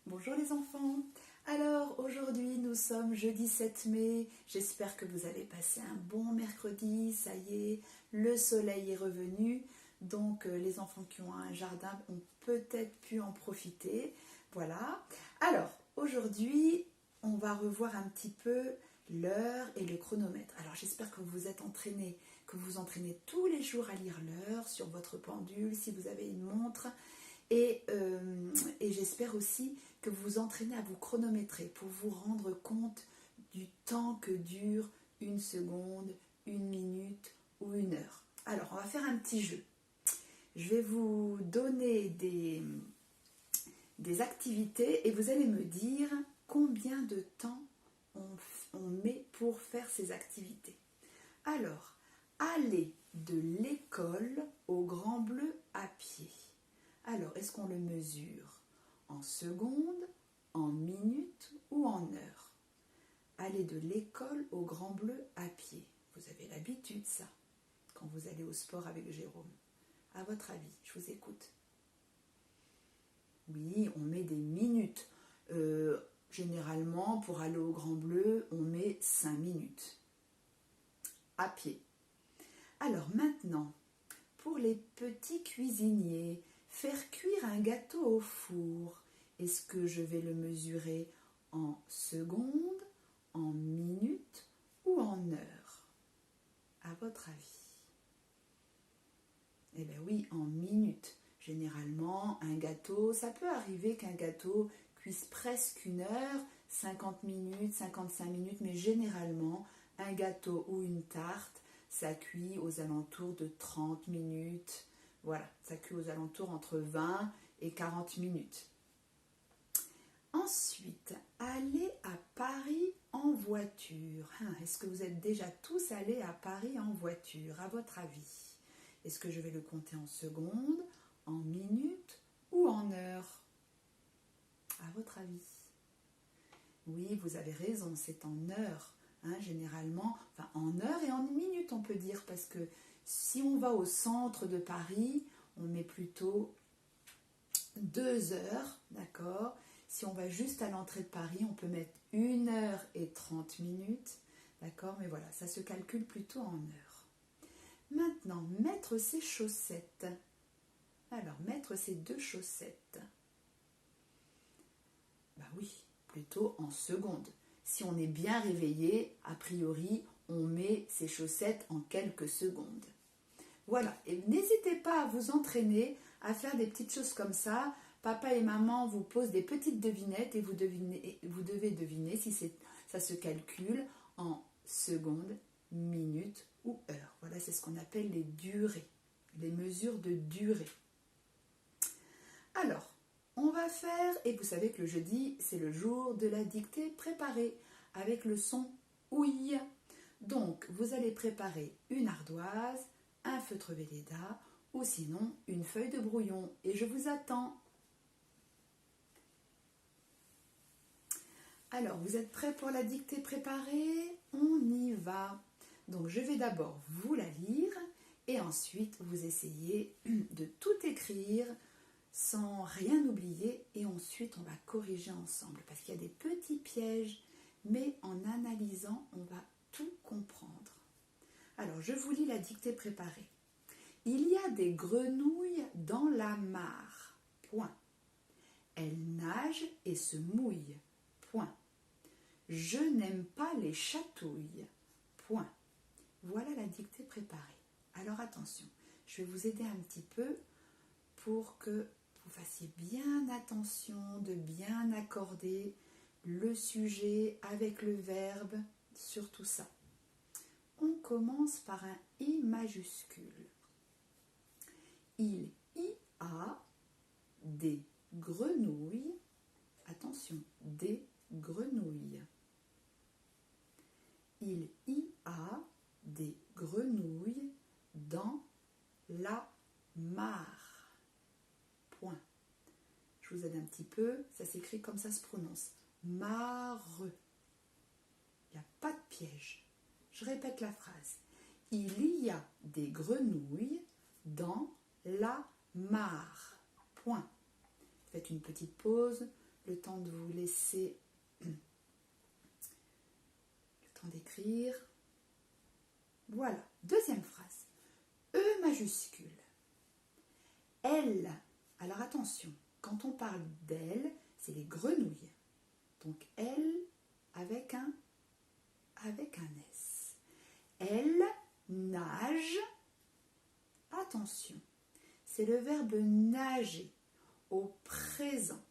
Bonjour les enfants. Alors aujourd'hui nous sommes jeudi 7 mai. J'espère que vous avez passé un bon mercredi. Ça y est, le soleil est revenu. Donc les enfants qui ont un jardin ont peut-être pu en profiter. Voilà. Alors aujourd'hui on va revoir un petit peu l'heure et le chronomètre. Alors j'espère que vous vous êtes entraînés, que vous entraînez tous les jours à lire l'heure sur votre pendule si vous avez une montre. Et j'espère aussi que vous vous entraînez à vous chronométrer pour vous rendre compte du temps que dure une seconde, une minute ou une heure. Alors, on va faire un petit jeu. Je vais vous donner des activités et vous allez me dire combien de temps on met pour faire ces activités. Alors, aller de l'école au Grand Bleu à pied. Alors, est-ce qu'on le mesure en secondes, en minutes ou en heures? Aller de l'école au Grand Bleu à pied. Vous avez l'habitude, ça, quand vous allez au sport avec Jérôme. À votre avis, je vous écoute. Oui, on met des minutes. Généralement, pour aller au Grand Bleu, on met 5 minutes. À pied. Alors maintenant, pour les petits cuisiniers, faire cuire un gâteau au four, est-ce que je vais le mesurer en secondes, en minutes ou en heures? À votre avis? Eh bien oui, en minutes. Généralement, un gâteau, ça peut arriver qu'un gâteau cuise presque une heure, 50 minutes, 55 minutes, mais généralement, un gâteau ou une tarte, ça cuit aux alentours de 30 minutes. Voilà, ça cuit aux alentours entre 20 et 40 minutes. Ensuite, aller à Paris en voiture. Est-ce que vous êtes déjà tous allés à Paris en voiture, à votre avis? Est-ce que je vais le compter en secondes, en minutes ou en heures? À votre avis? Oui, vous avez raison, c'est en heures. Généralement, enfin en heures et en minutes on peut dire, parce que si on va au centre de Paris, on met plutôt 2 heures, d'accord? Si on va juste à l'entrée de Paris, on peut mettre 1 heure et 30 minutes, d'accord? Mais voilà, ça se calcule plutôt en heures. Maintenant, mettre ses chaussettes. Alors, mettre ses 2 chaussettes. Bah oui, plutôt en secondes. Si on est bien réveillé, a priori, on met ses chaussettes en quelques secondes. Voilà, et n'hésitez pas à vous entraîner à faire des petites choses comme ça. Papa et maman vous posent des petites devinettes et vous devez deviner si ça se calcule en secondes, minutes ou heures. Voilà, c'est ce qu'on appelle les durées, les mesures de durée. Alors, on va faire, et vous savez que le jeudi, c'est le jour de la dictée préparée, avec le son ouïe. Donc, vous allez préparer une ardoise, un feutre Velleda, ou sinon une feuille de brouillon. Et je vous attends. Alors, vous êtes prêts pour la dictée préparée? On y va. Donc, je vais d'abord vous la lire, et ensuite, vous essayez de tout écrire, sans rien oublier, et ensuite on va corriger ensemble parce qu'il y a des petits pièges, mais en analysant on va tout comprendre. Alors je vous lis la dictée préparée. Il y a des grenouilles dans la mare. Point. Elles nagent et se mouillent. Point. Je n'aime pas les chatouilles. Point. Voilà la dictée préparée. Alors attention, je vais vous aider un petit peu pour que vous fassiez bien attention de bien accorder le sujet avec le verbe sur tout ça. On commence par un I majuscule. Il y a des grenouilles. Attention, des grenouilles. Il y a des grenouilles dans la mare. Point. Je vous aide un petit peu, ça s'écrit comme ça se prononce. Mare. Il n'y a pas de piège. Je répète la phrase. Il y a des grenouilles dans la mare. Point. Faites une petite pause, le temps de vous laisser le temps d'écrire. Voilà, deuxième phrase. E majuscule. Elle. Alors attention, quand on parle d'elle, c'est les grenouilles. Donc elle avec un S. Elle nage. Attention, c'est le verbe nager au présent.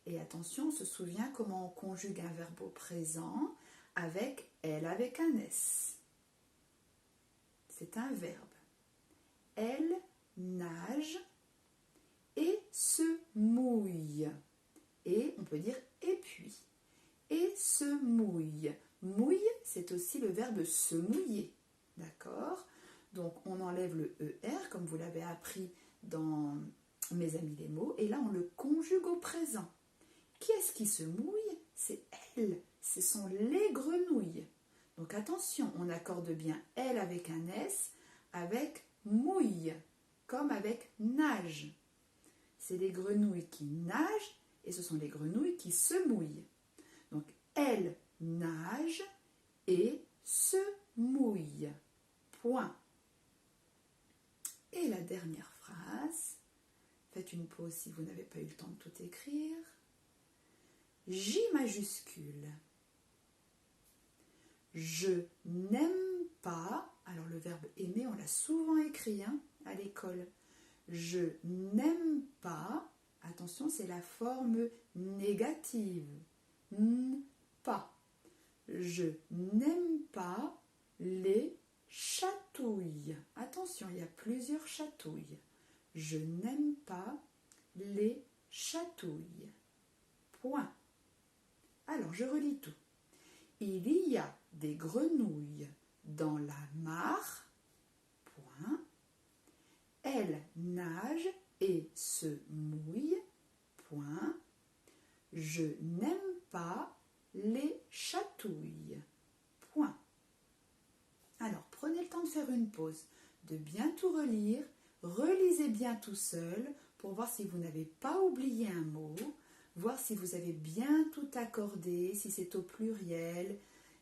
Et attention, on se souvient comment on conjugue un verbe au présent avec elle avec un S. C'est un verbe. Elle nage et se mouille. Et on peut dire et puis. Et se mouille. Mouille, c'est aussi le verbe se mouiller. D'accord? Donc on enlève le ER, comme vous l'avez appris dans Mes amis les mots, et là on le conjugue au présent. Qui est-ce qui se mouille? C'est elle. Ce sont les grenouilles. Donc attention, on accorde bien elle avec un S, avec mouille, comme avec nage. C'est les grenouilles qui nagent et ce sont les grenouilles qui se mouillent. Donc elle nage et se mouille. Point. Et la dernière phrase, faites une pause si vous n'avez pas eu le temps de tout écrire. J majuscule. Je n'aime pas, alors le verbe aimer, on l'a souvent écrit à l'école. Je n'aime pas, attention, c'est la forme négative. Pas. Je n'aime pas les chatouilles. Attention, il y a plusieurs chatouilles. Je n'aime pas les chatouilles. Point. Alors, je relis tout. Il y a des grenouilles dans la mare. Point. Elle nage et se mouille. Point. Je n'aime pas les chatouilles. Point. Alors, prenez le temps de faire une pause, de bien tout relire, relisez bien tout seul pour voir si vous n'avez pas oublié un mot, voir si vous avez bien tout accordé, si c'est au pluriel,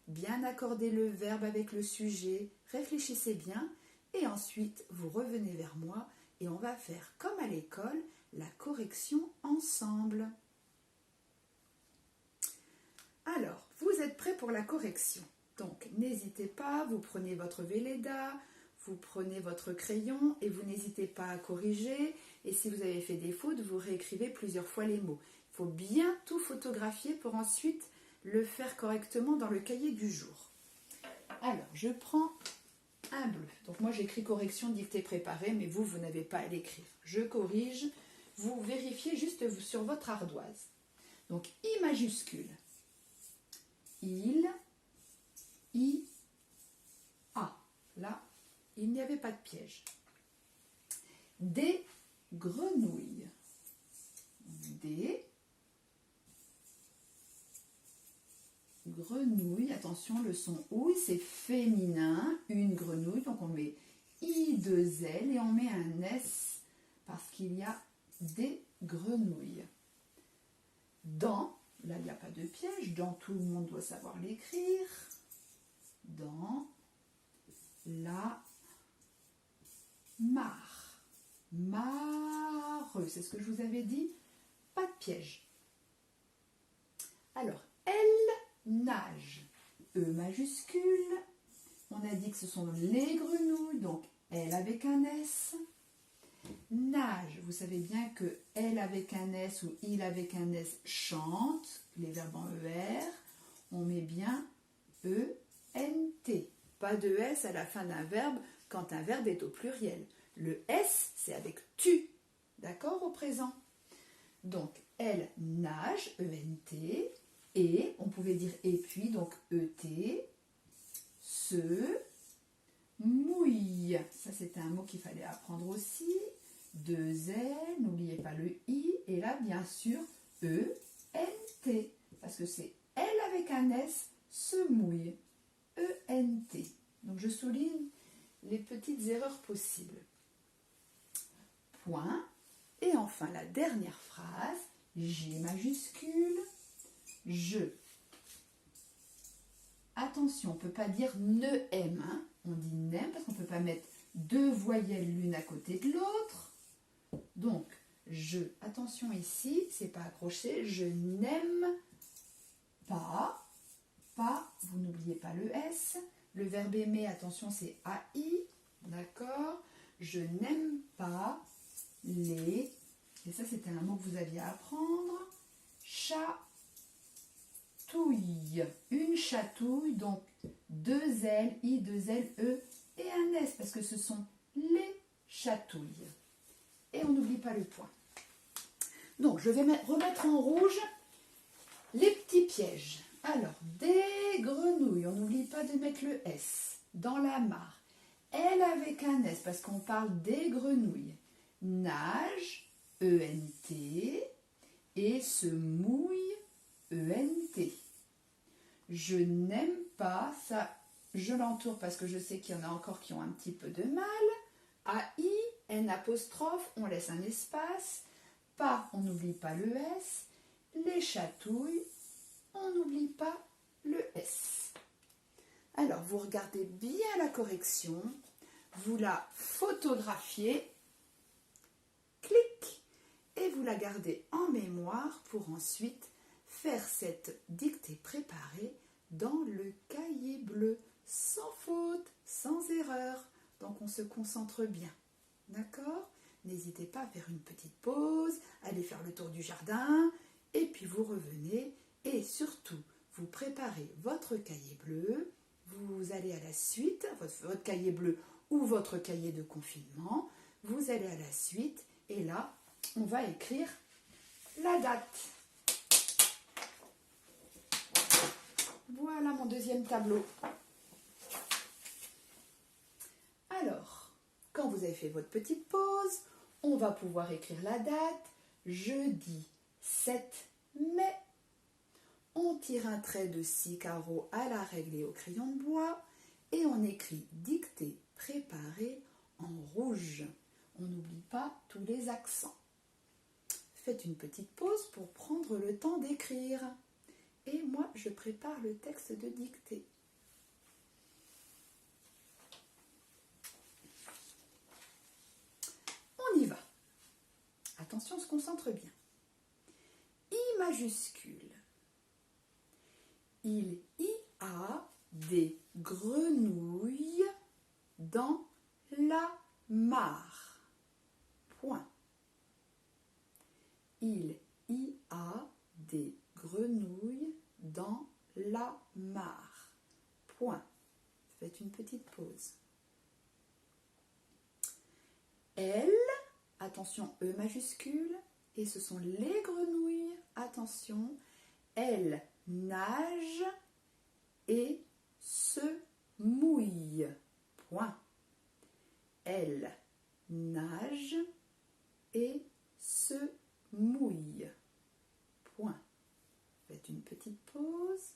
bien accorder le verbe avec le sujet, réfléchissez bien et ensuite vous revenez vers moi et on va faire comme à l'école la correction ensemble. Alors, vous êtes prêts pour la correction? Donc, n'hésitez pas, vous prenez votre Velleda, vous prenez votre crayon et vous n'hésitez pas à corriger. Et si vous avez fait des fautes, vous réécrivez plusieurs fois les mots. Il faut bien tout photographier pour ensuite le faire correctement dans le cahier du jour. Alors, je prends un bleu. Donc, moi, j'écris correction, dictée préparée, mais vous n'avez pas à l'écrire. Je corrige, vous vérifiez juste sur votre ardoise. Donc, I majuscule. Il, I, A. Là, il n'y avait pas de piège. Des grenouilles. Des grenouilles. Attention, le son ouille, c'est féminin. Une grenouille. Donc, on met I2L et on met un S parce qu'il y a des grenouilles. Dans, là, il n'y a pas de piège. Dans, tout le monde doit savoir l'écrire. Dans la mare. Mare, c'est ce que je vous avais dit. Pas de piège. Alors, elle nage. E majuscule. On a dit que ce sont les grenouilles, donc elle avec un S. Nage, vous savez bien que elle avec un S ou il avec un S chante, les verbes en ER. On met bien E-N-T. Pas de S à la fin d'un verbe quand un verbe est au pluriel. Le S, c'est avec tu. D'accord, au présent. Donc, elle nage, E-N-T. Et, on pouvait dire et puis, donc E-T. Se mouille. Ça, c'était un mot qu'il fallait apprendre aussi. Deux L, n'oubliez pas le I. Et là, bien sûr, E-N-T. Parce que c'est elle avec un S, se mouille. E-N-T. Donc, je souligne les petites erreurs possibles. Point. Et enfin, la dernière phrase. J majuscule, je. Attention, on ne peut pas dire ne aime, hein. On dit n'aime parce qu'on ne peut pas mettre deux voyelles l'une à côté de l'autre. Donc, je, attention ici, c'est pas accroché, je n'aime pas, vous n'oubliez pas le S. Le verbe aimer, attention, c'est AI, d'accord? Je n'aime pas les, et ça c'était un mot que vous aviez à apprendre, chatouille. Une chatouille, donc deux L, I, deux L, E et un S, parce que ce sont les chatouilles. Et on n'oublie pas le point. Donc, je vais remettre en rouge les petits pièges. Alors, des grenouilles, on n'oublie pas de mettre le S dans la mare. Elle avec un S, parce qu'on parle des grenouilles. Nage, E-N-T, et se mouille, E-N-T. Je n'aime pas, ça, je l'entoure parce que je sais qu'il y en a encore qui ont un petit peu de mal. A-I, N apostrophe, on laisse un espace. Pas, on n'oublie pas le S. Les chatouilles, on n'oublie pas le S. Alors, vous regardez bien la correction, vous la photographiez, clic, et vous la gardez en mémoire pour ensuite faire cette dictée préparée dans le cahier bleu, sans faute, sans erreur. Donc, on se concentre bien. D'accord? N'hésitez pas à faire une petite pause, aller faire le tour du jardin, et puis vous revenez, et surtout, vous préparez votre cahier bleu, vous allez à la suite, votre cahier bleu ou votre cahier de confinement, vous allez à la suite, et là, on va écrire la date. Voilà mon deuxième tableau. Alors, quand vous avez fait votre petite pause, on va pouvoir écrire la date, jeudi 7 mai. On tire un trait de 6 carreaux à la règle et au crayon de bois et on écrit dictée préparée en rouge. On n'oublie pas tous les accents. Faites une petite pause pour prendre le temps d'écrire. Et moi, je prépare le texte de dictée. On y va. Attention, on se concentre bien. I majuscule. Il y a des grenouilles dans la mare. Point. Il y a des grenouilles dans la mare. Point. Faites une petite pause. Elle, attention, E majuscule, et ce sont les grenouilles, attention, elles nagent et se mouillent. Point. Elles nagent et se mouillent. Point. Faites une petite pause.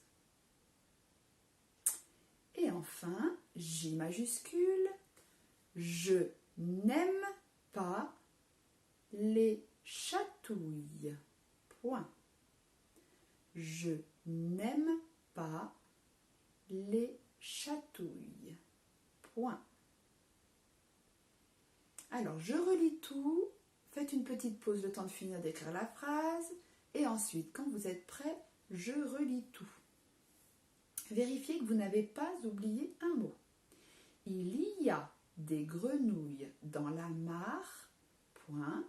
Et enfin, J majuscule, je n'aime pas les chatouilles. Point. Je n'aime pas les chatouilles. Point. Alors, je relis tout. Faites une petite pause, le temps de finir d'écrire la phrase. Et ensuite, quand vous êtes prêt, je relis tout. Vérifiez que vous n'avez pas oublié un mot. Il y a des grenouilles dans la mare. Point.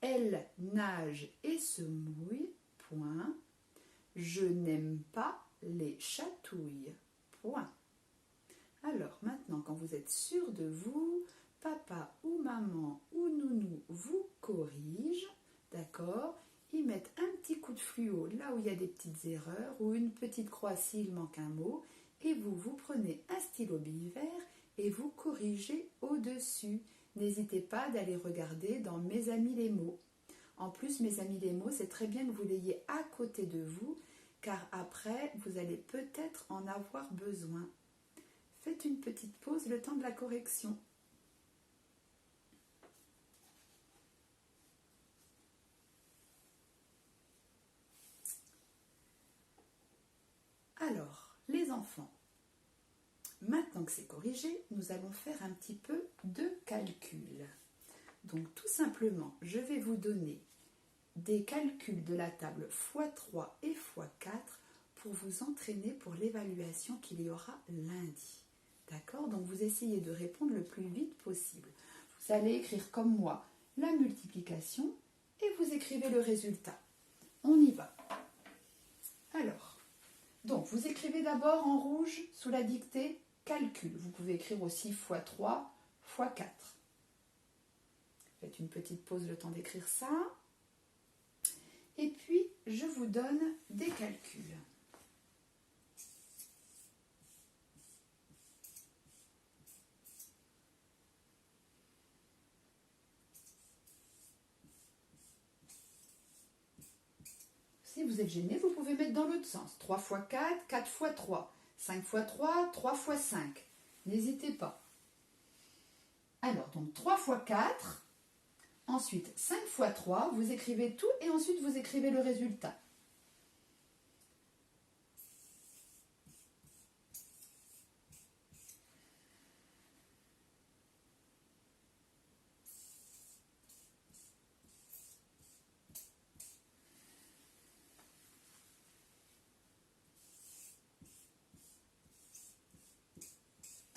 Elles nagent et se mouillent. Point. Je n'aime pas les chatouilles. Point. Alors maintenant, quand vous êtes sûr de vous, papa ou maman ou nounou vous corrige, d'accord? Ils mettent un petit coup de fluo là où il y a des petites erreurs ou une petite croix s'il manque un mot et vous prenez un stylo bille vert et vous corrigez au-dessus. N'hésitez pas d'aller regarder dans Mes amis les mots. En plus, Mes amis les mots, c'est très bien que vous l'ayez à côté de vous car après, vous allez peut-être en avoir besoin. Faites une petite pause, le temps de la correction. Alors, les enfants, maintenant que c'est corrigé, nous allons faire un petit peu de calcul. Donc tout simplement, je vais vous donner des calculs de la table x3 et x4 pour vous entraîner pour l'évaluation qu'il y aura lundi. D'accord? Donc vous essayez de répondre le plus vite possible. Vous allez écrire comme moi la multiplication et vous écrivez le résultat. On y va. Alors, donc vous écrivez d'abord en rouge sous la dictée calcul. Vous pouvez écrire aussi x3, x4. Faites une petite pause le temps d'écrire ça. Et puis, je vous donne des calculs. Si vous êtes gêné, vous pouvez mettre dans l'autre sens. 3 x 4, 4 x 3, 5 x 3, 3 x 5. N'hésitez pas. Alors, donc 3 x 4, ensuite 5 x 3, vous écrivez tout et ensuite vous écrivez le résultat.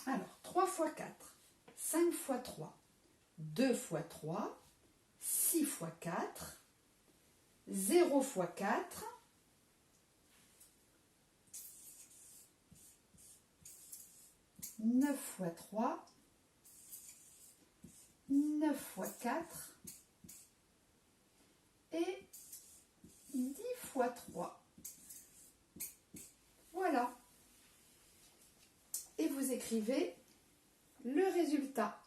Alors, 3 x 4, 5 x 3, 2 x 3, 6 x 4, 0 x 4, 9 x 3, 9 x 4 et 10 x 3. Voilà. Et vous écrivez le résultat.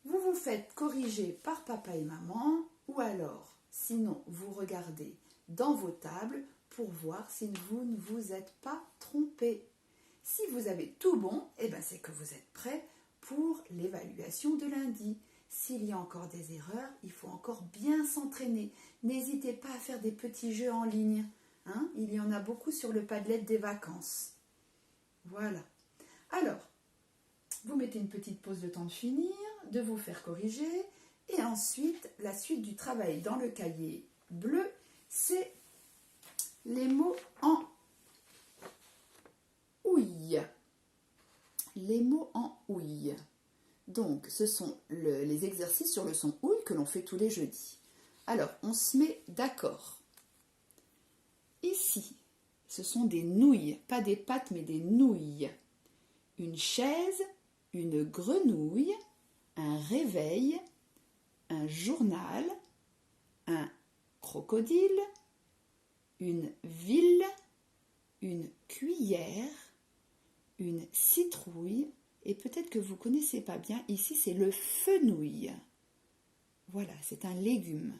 Vous vous faites corriger par papa et maman ou alors, sinon, vous regardez dans vos tables pour voir si vous ne vous êtes pas trompé. Si vous avez tout bon, eh ben c'est que vous êtes prêt pour l'évaluation de lundi. S'il y a encore des erreurs, il faut encore bien s'entraîner. N'hésitez pas à faire des petits jeux en ligne. Hein? Il y en a beaucoup sur le Padlet des vacances. Voilà. Alors, vous mettez une petite pause de temps de finir, de vous faire corriger. Et ensuite, la suite du travail dans le cahier bleu, c'est les mots en ouille. Les mots en ouille. Donc, ce sont les exercices sur le son ouille que l'on fait tous les jeudis. Alors, on se met d'accord. Ici, ce sont des nouilles, pas des pâtes, mais des nouilles. Une chaise, une grenouille, un réveil, un journal, un crocodile, une ville, une cuillère, une citrouille, et peut-être que vous ne connaissez pas bien, ici c'est le fenouil. Voilà, c'est un légume.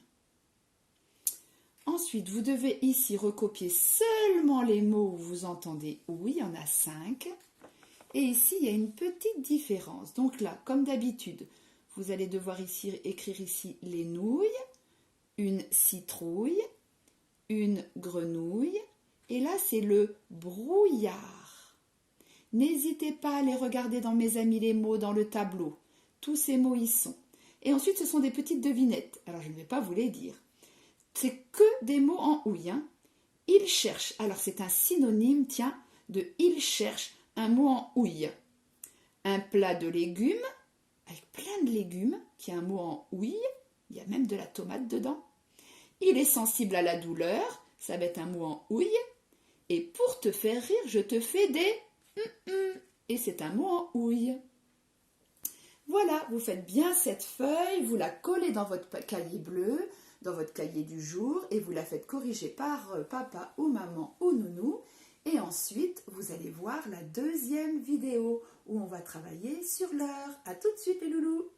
Ensuite, vous devez ici recopier seulement les mots où vous entendez oui, il y en a 5. Et ici, il y a une petite différence. Donc là, comme d'habitude, vous allez devoir ici écrire ici les nouilles, une citrouille, une grenouille, et là c'est le brouillard. N'hésitez pas à aller regarder dans Mes amis les mots, dans le tableau. Tous ces mots y sont. Et ensuite, ce sont des petites devinettes. Alors, je ne vais pas vous les dire. C'est que des mots en ouille. Hein. Il cherche. Alors, c'est un synonyme, tiens, de il cherche, un mot en ouille. Un plat de légumes, avec plein de légumes, qui a un mot en ouille. Il y a même de la tomate dedans. Il est sensible à la douleur, ça va être un mot en ouille. Et pour te faire rire, je te fais des et c'est un mot en ouille. Voilà, vous faites bien cette feuille, vous la collez dans votre cahier bleu, dans votre cahier du jour, et vous la faites corriger par papa ou maman ou nounou. Et ensuite, vous allez voir la deuxième vidéo où on va travailler sur l'heure. À tout de suite les loulous!